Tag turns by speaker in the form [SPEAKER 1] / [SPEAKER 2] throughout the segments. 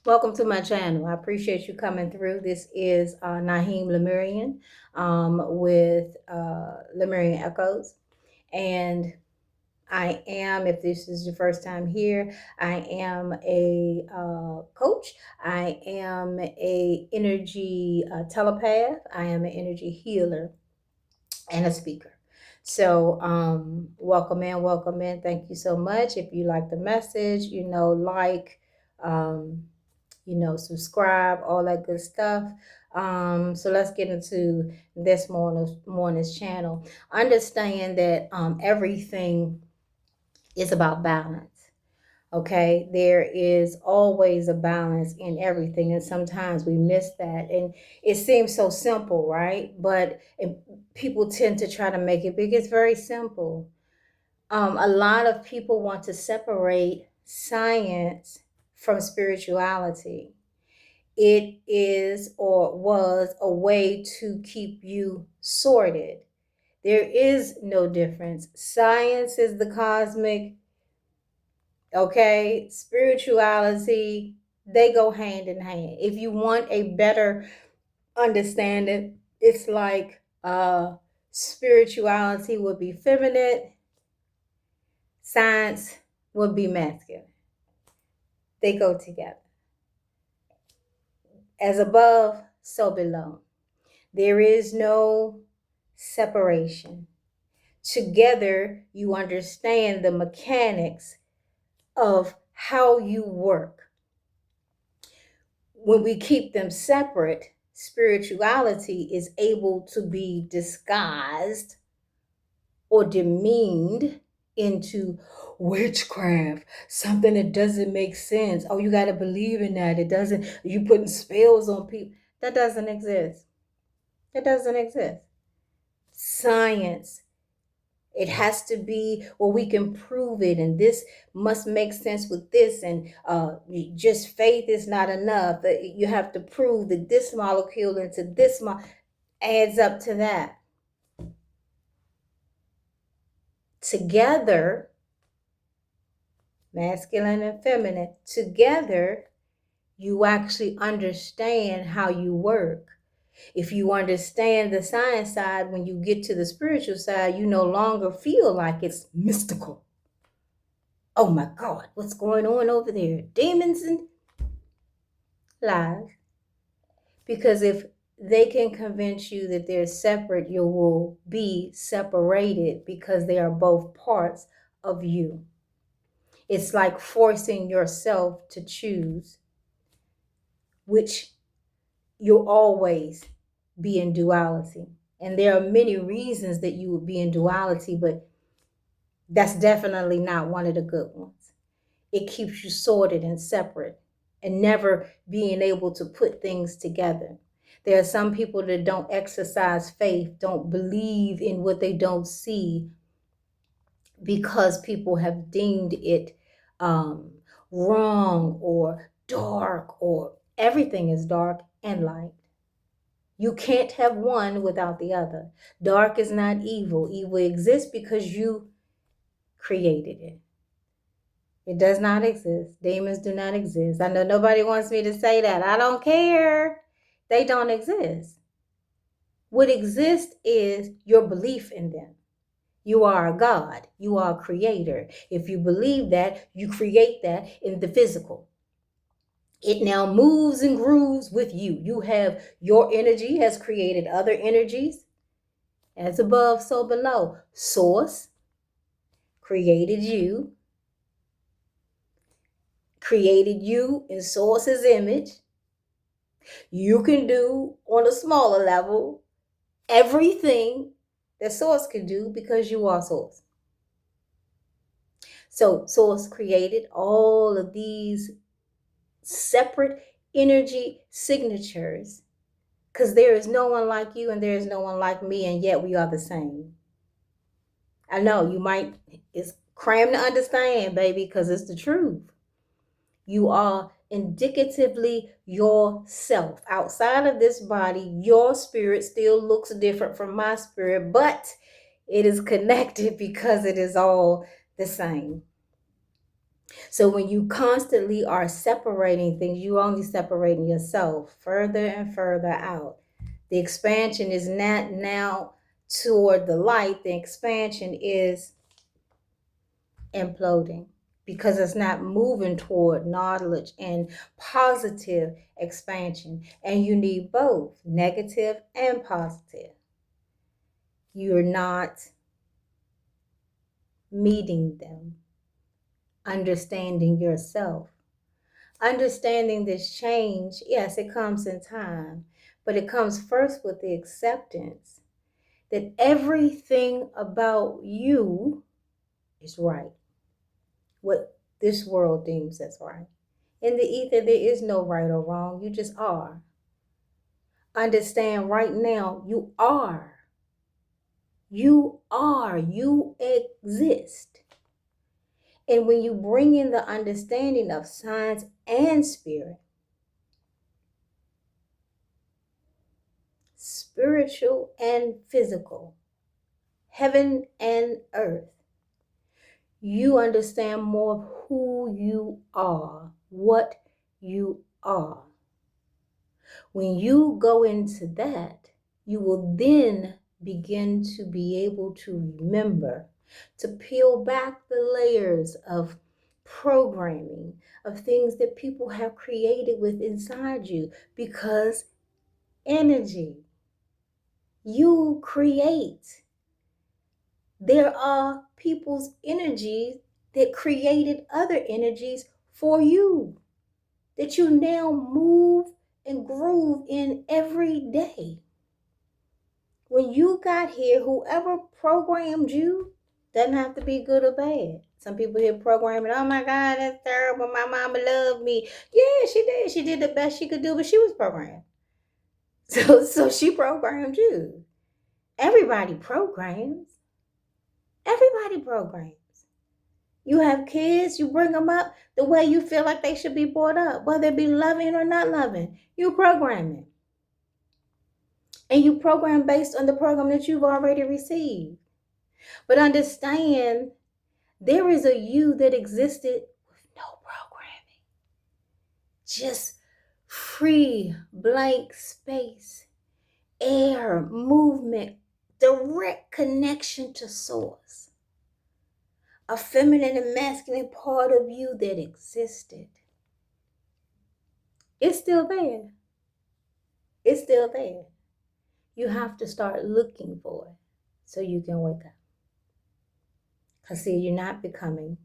[SPEAKER 1] Welcome to my channel. I appreciate you coming through. This is Naheem Lemurian with Lemurian Echoes. And I am, if this is your first time here, I am a coach. I am a energy telepath. I am an energy healer and a speaker. So welcome in, welcome in. Thank you so much. If you like the message, like, subscribe, all that good stuff. So let's get into this morning's channel. Understand that everything is about balance. Okay, there is always a balance in everything, and sometimes we miss that. And it seems so simple, right? But people tend to try to make it big. It's very simple. A lot of people want to separate science from spirituality. It is or was a way to keep you sorted. There is no difference. Science is the cosmic, okay? Spirituality, they go hand in hand. If you want a better understanding, it's like spirituality would be feminine, science would be masculine. They go together. As above, so below. There is no separation. Together, you understand the mechanics of how you work. When we keep them separate, spirituality is able to be disguised or demeaned into witchcraft, something that doesn't make sense. Oh, you got to believe in that. It doesn't, you putting spells on people. That doesn't exist. It doesn't exist. Science, it has to be, well, we can prove it, and this must make sense with this, and just faith is not enough. You have to prove that this molecule into this adds up to that. Together, masculine and feminine, together, you actually understand how you work. If you understand the science side, when you get to the spiritual side, you no longer feel like it's mystical. Oh my God, what's going on over there? Demons and lies. Because if they can convince you that they're separate, you will be separated because they are both parts of you. It's like forcing yourself to choose, which you'll always be in duality. And there are many reasons that you would be in duality, but that's definitely not one of the good ones. It keeps you sorted and separate and never being able to put things together. There are some people that don't exercise faith, don't believe in what they don't see, because people have deemed it wrong or dark, or everything is dark and light. You can't have one without the other. Dark is not evil. Evil exists because you created it. It does not exist. Demons do not exist. I know nobody wants me to say that. I don't care. They don't exist. What exists is your belief in them. You are a God. You are a creator. If you believe that, you create that in the physical. It now moves and grooves with you. You have, your energy has created other energies. As above, so below. Source created you in Source's image. You can do on a smaller level everything that Source can do because you are Source. So Source created all of these separate energy signatures, because there is no one like you and there is no one like me, and yet we are the same. I know you might, it's crammed to understand, baby, because it's the truth. You are indicatively yourself. Outside of this body, your spirit still looks different from my spirit, but it is connected because it is all the same. So when you constantly are separating things, you're only separating yourself further and further out. The expansion is not now toward the light. The expansion is imploding because it's not moving toward knowledge and positive expansion. And you need both negative and positive. You're not meeting them, understanding yourself. Understanding this change, yes, it comes in time, but it comes first with the acceptance that everything about you is right, what this world deems as right. In the ether, there is no right or wrong, you just are. Understand right now, you are. You are. You exist. And when you bring in the understanding of science and spirit, spiritual and physical, heaven and earth, you understand more of who you are, what you are. When you go into that, you will then begin to be able to remember, to peel back the layers of programming, of things that people have created with inside you, because energy, you create. There are people's energies that created other energies for you, that you now move and groove in every day. When you got here, whoever programmed you doesn't have to be good or bad. Some people hear programming, oh my God, that's terrible. My mama loved me. Yeah, she did. She did the best she could do, but she was programmed. So she programmed you. Everybody programs. Everybody programs. You have kids, you bring them up the way you feel like they should be brought up, whether it be loving or not loving. You program it. And you program based on the program that you've already received. But understand, there is a you that existed with no programming. Just free, blank space, air, movement, direct connection to source. A feminine and masculine part of you that existed. It's still there. It's still there. You have to start looking for it so you can wake up. Because see, you're not becoming,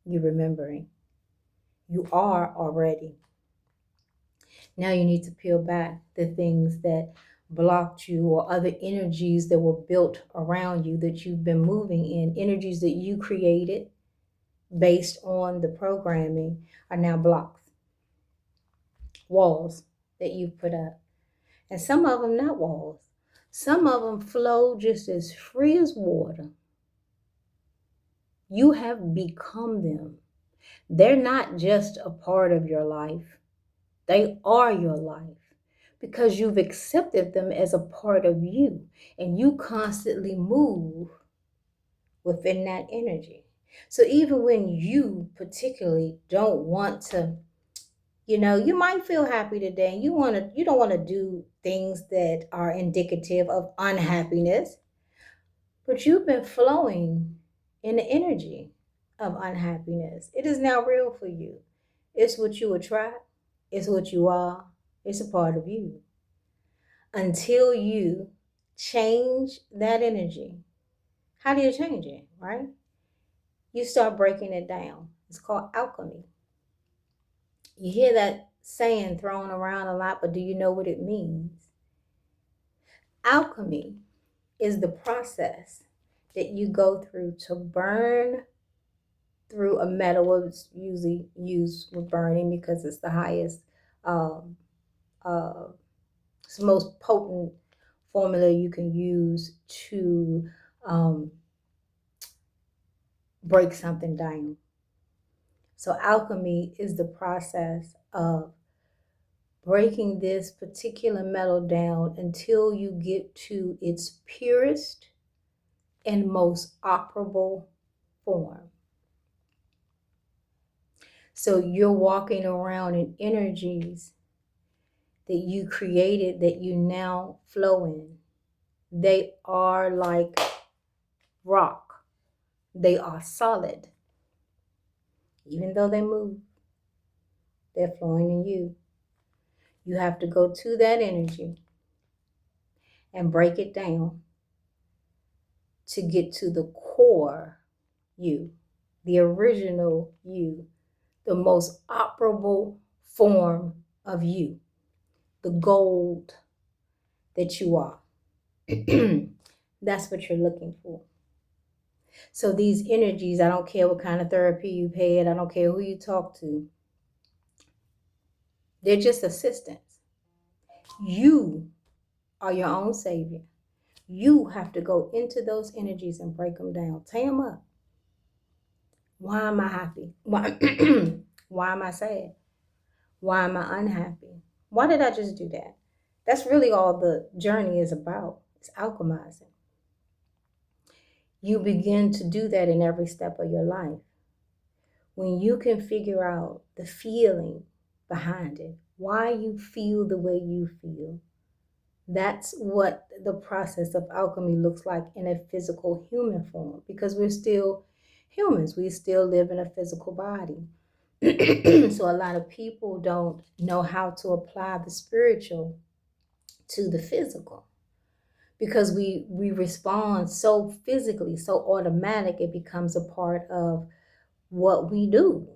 [SPEAKER 1] you're remembering. You are already. Now you need to peel back the things that blocked you or other energies that were built around you that you've been moving in. Energies that you created based on the programming are now blocks. Walls that you've put up. And some of them not walls. Some of them flow just as free as water. You have become them. They're not just a part of your life. They are your life because you've accepted them as a part of you and you constantly move within that energy. So even when you particularly don't want to, you might feel happy today and you don't want to do things that are indicative of unhappiness, but you've been flowing in the energy of unhappiness. It is now real for you. It's what you attract. It's what you are. It's a part of you. Until you change that energy. How do you change it, right? You start breaking it down. It's called alchemy. You hear that saying thrown around a lot, but do you know what it means? Alchemy is the process that you go through to burn through a metal. It's usually used with burning because it's the highest, it's the most potent formula you can use to break something down. So alchemy is the process of breaking this particular metal down until you get to its purest and most operable form. So you're walking around in energies that you created that you now flow in. They are like rock. They are solid. Even though they move, they're flowing in you. You have to go to that energy and break it down to get to the core you, the original you, the most operable form of you, the gold that you are. That's what you're looking for. So these energies, I don't care what kind of therapy you've had, I don't care who you talk to, they're just assistants. You are your own savior. You have to go into those energies and break them down. Tie them up. Why am I happy? Why, why am I sad? Why am I unhappy? Why did I just do that? That's really all the journey is about. It's alchemizing. You begin to do that in every step of your life. When you can figure out the feeling behind it, why you feel the way you feel, that's what the process of alchemy looks like in a physical human form, because we're still humans. We still live in a physical body. So a lot of people don't know how to apply the spiritual to the physical, because we respond so physically, so automatic, it becomes a part of what we do.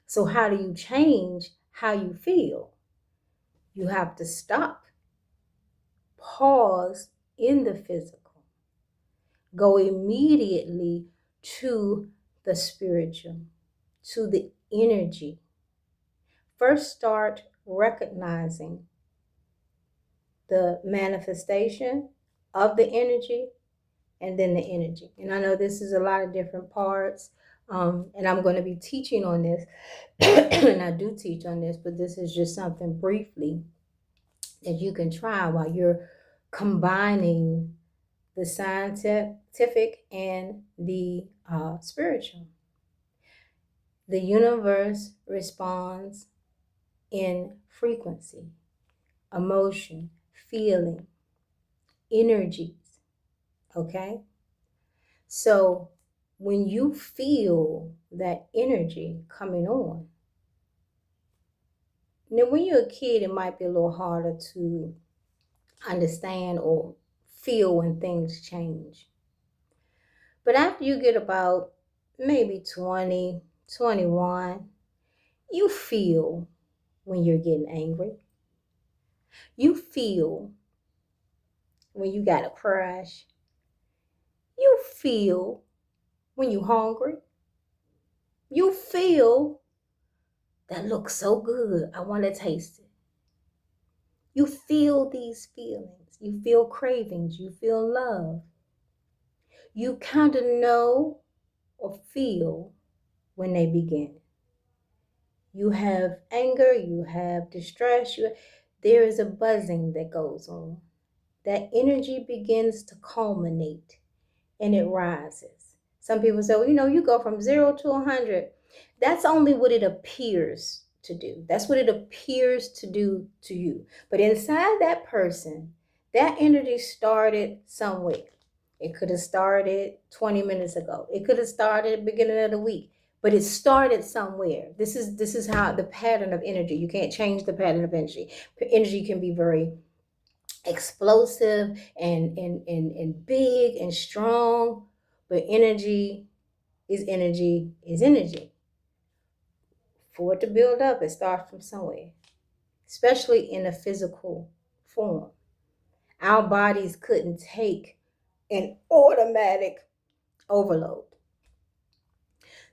[SPEAKER 1] So how do you change how you feel? You have to stop, pause in the physical, go immediately to the spiritual, to the energy. First, start recognizing the manifestation of the energy, and then the energy. And I know this is a lot of different parts, and I'm going to be teaching on this, and I do teach on this, but this is just something briefly that you can try while you're combining the scientific and the spiritual. The universe responds in frequency, emotion, feeling, energies, okay? So when you feel that energy coming on, now when you're a kid, it might be a little harder to understand or feel when things change. But after you get about maybe 20, 21, you feel when you're getting angry. You feel when you got a crush. You feel when you're hungry. You feel that looks so good, I want to taste it. You feel these feelings. You feel cravings. You feel love. You kind of know or feel when they begin. You have anger. You have distress. There is a buzzing that goes on. That energy begins to culminate and it rises. Some people say, well, you go from 0 to 100. That's only what it appears to do. That's what it appears to do to you. But inside that person, that energy started somewhere. It could have started 20 minutes ago. It could have started at the beginning of the week. But it started somewhere. This is how the pattern of energy. You can't change the pattern of energy. Energy can be very explosive and big and strong, but energy is energy is energy. For it to build up, it starts from somewhere, especially in a physical form. Our bodies couldn't take an automatic overload.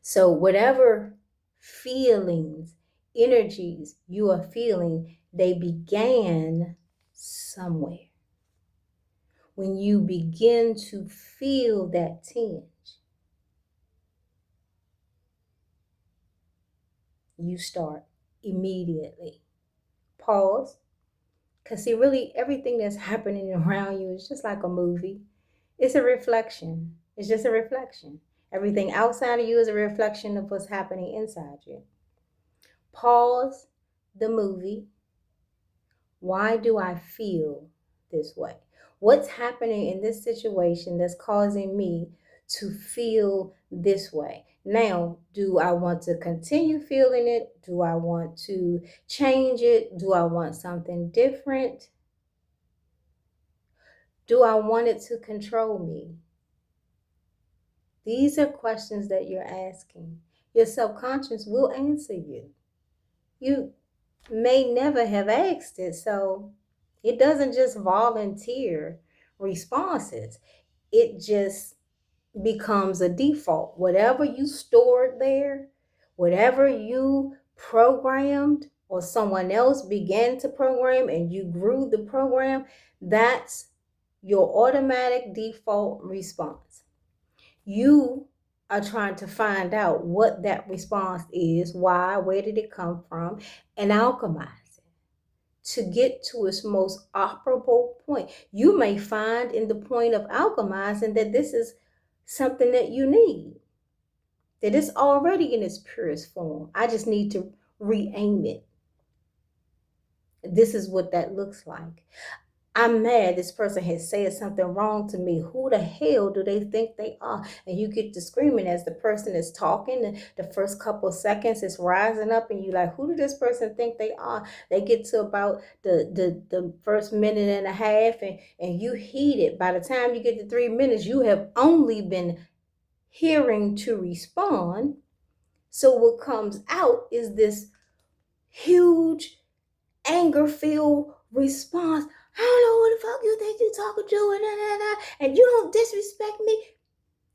[SPEAKER 1] So whatever feelings, energies you are feeling, they began somewhere. When you begin to feel that tinge, you start immediately. Pause. Because see, really everything that's happening around you is just like a movie. It's a reflection. It's just a reflection. Everything outside of you is a reflection of what's happening inside you. Pause the movie. Why do I feel this way? What's happening in this situation that's causing me to feel this way? Now, do I want to continue feeling it? Do I want to change it? Do I want something different? Do I want it to control me? These are questions that you're asking. Your subconscious will answer you. You may never have asked it, so it doesn't just volunteer responses. It just becomes a default. Whatever you stored there, whatever you programmed or someone else began to program and you grew the program, that's your automatic default response. You are trying to find out what that response is, why, where did it come from, and alchemize it to get to its most operable point. You may find in the point of alchemizing that this is something that you need, that it's already in its purest form. I just need to re-aim it. This is what that looks like. I'm mad this person has said something wrong to me. Who the hell do they think they are? And you get to screaming as the person is talking. And the first couple of seconds is rising up and you like, who do this person think they are? They get to about the first minute and a half and you heat it. By the time you get to 3 minutes, you have only been hearing to respond. So what comes out is this huge anger-filled response. I don't know who the fuck you think you're talking to, and you don't disrespect me.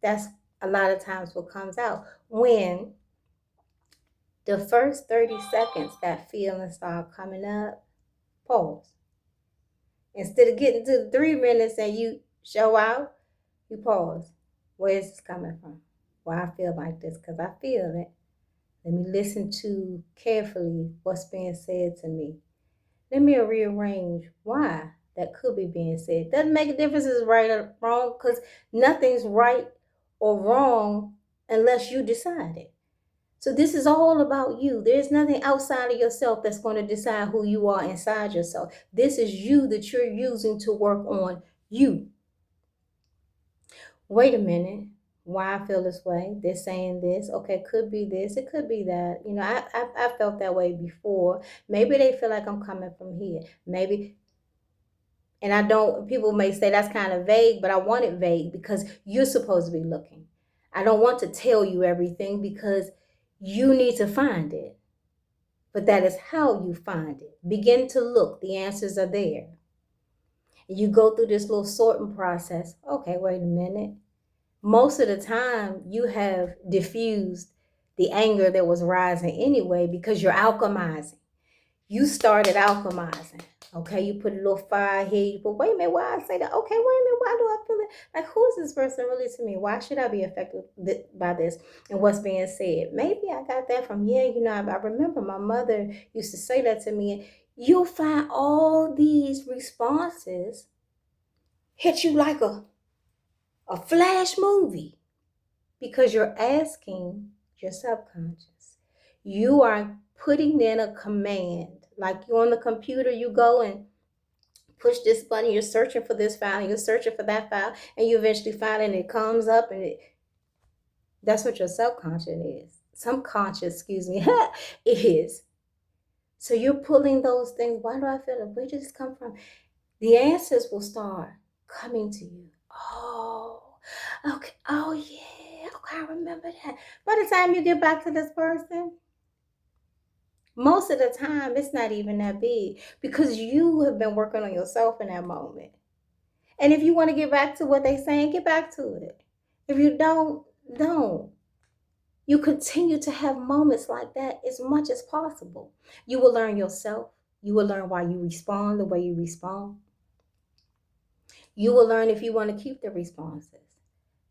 [SPEAKER 1] That's a lot of times what comes out. When the first 30 seconds that feelings start coming up, pause. Instead of getting to 3 minutes and you show out, you pause. Where is this coming from? Why I feel like this? Because I feel it. Let me listen to carefully what's being said to me. Let me rearrange why that could be being said. Doesn't make a difference if it's right or wrong, because nothing's right or wrong unless you decide it. So this is all about you. There's nothing outside of yourself that's going to decide who you are inside yourself. This is you that you're using to work on you. Wait a minute. Why I feel this way? They're saying this. Okay, it could be this. It could be that. You know, I felt that way before. Maybe they feel like I'm coming from here. Maybe, and I don't, people may say that's kind of vague, but I want it vague because you're supposed to be looking. I don't want to tell you everything because you need to find it. But that is how you find it. Begin to look. The answers are there. You go through this little sorting process. Okay, wait a minute. Most of the time, you have diffused the anger that was rising anyway because you're alchemizing. You started alchemizing. Okay, you put a little fire here. You put, wait a minute, why I say that? Okay, wait a minute, why do I feel it? Like, who is this person really to me? Why should I be affected by this and what's being said? Maybe I got that from, I remember my mother used to say that to me. And you'll find all these responses hit you like a flash movie because you're asking your subconscious. You are putting in a command. Like you're on the computer, you go and push this button, you're searching for this file, and you're searching for that file, and you eventually find it and it comes up and that's what your subconscious is. So you're pulling those things. Why do I feel it? Where did this come from? The answers will start coming to you. Oh, okay. Oh, yeah. Okay, I remember that. By the time you get back to this person, most of the time, it's not even that big because you have been working on yourself in that moment. And if you want to get back to what they're saying, get back to it. If you don't. You continue to have moments like that as much as possible. You will learn yourself. You will learn why you respond the way you respond. You will learn if you want to keep the responses.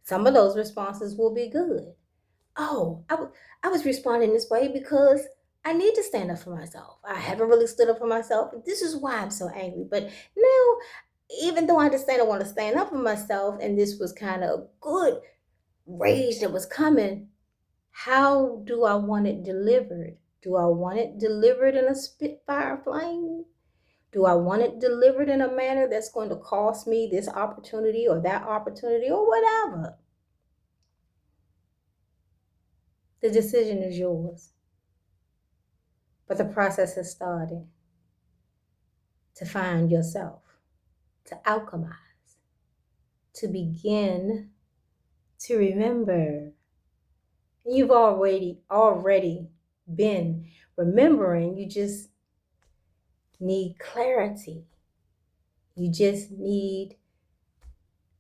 [SPEAKER 1] Some of those responses will be good. Oh, I was responding this way because I need to stand up for myself. I haven't really stood up for myself. This is why I'm so angry. But now, even though I understand I want to stand up for myself, and this was kind of good rage that was coming, how do I want it delivered? Do I want it delivered in a spitfire flame? Do I want it delivered in a manner that's going to cost me this opportunity or that opportunity or whatever? The decision is yours. But the process has started to find yourself, to alchemize, to begin to remember. You've already been remembering. You just need clarity. You just need,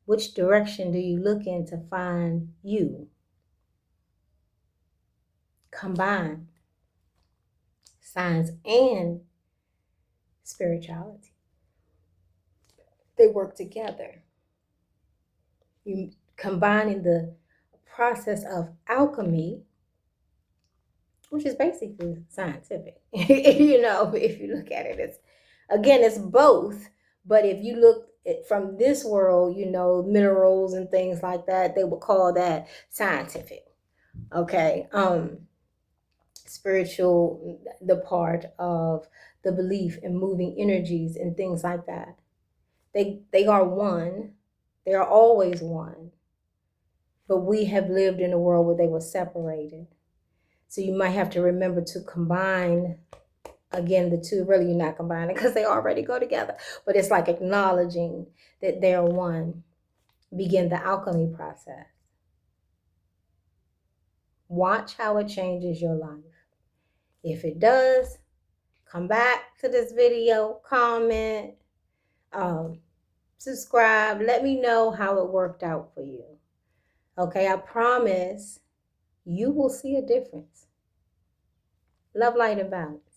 [SPEAKER 1] which direction do you look in to find you? Combine science and spirituality. They work together. You combining the process of alchemy, which is basically scientific. If you look at it, it's both. But if you look from this world, minerals and things like that, they would call that scientific. Okay. Spiritual, the part of the belief in moving energies and things like that. They are one. They are always one. But we have lived in a world where they were separated. So you might have to remember to combine, again, the two. Really, you're not combining because they already go together. But it's like acknowledging that they're one. Begin the alchemy process. Watch how it changes your life. If it does, come back to this video, comment, subscribe. Let me know how it worked out for you. Okay, I promise you will see a difference. Love, light, and balance.